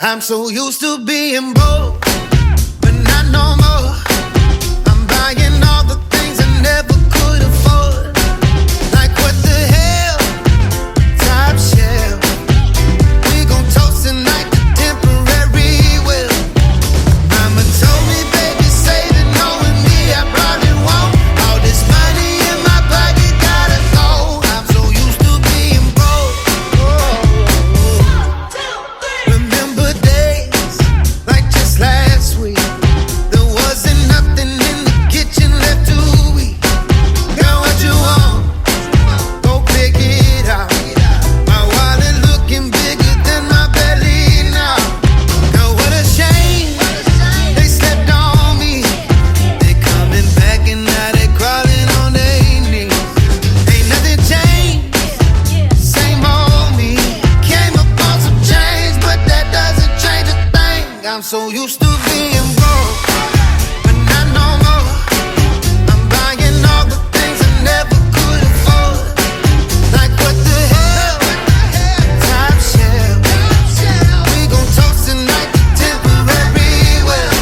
I'm so used to being broke, but not no more. I'm buying all the things I never could afford. Like what the hell? Top shelf. We gon' toast tonight to temporary wealth. Mama told me, baby, save it, knowing me, I probably won't. All this money in my pocket gotta go. I'm so used to being broke. Remember days like just last week. There wasn't nothing in the kitchen left to eat. Girl, what you want? Go pick it out. My wallet looking bigger than my belly now. Girl, what a shame. They slept on me. They coming back and now they crawling on their knees. Ain't nothing changed. Same old me. Came up on some change, but that doesn't change a thing. I'm so used to being broke, but not no more. I'm buying all the things I never could afford. Like what the hell? Top shelf. We gon' toast tonight to temporary wealth.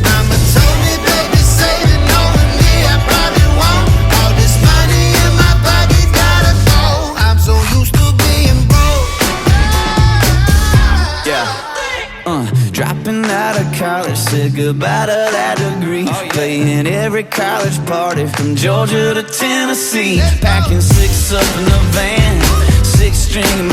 Mama told me, baby, save it, knowing me, I probably won't. All this money in my pocket gotta go. I'm so used to being broke. Yeah. Dropping out of college, said goodbye to that degree. Playing every college party from Georgia to Tennessee. Packing six up in the van, six string in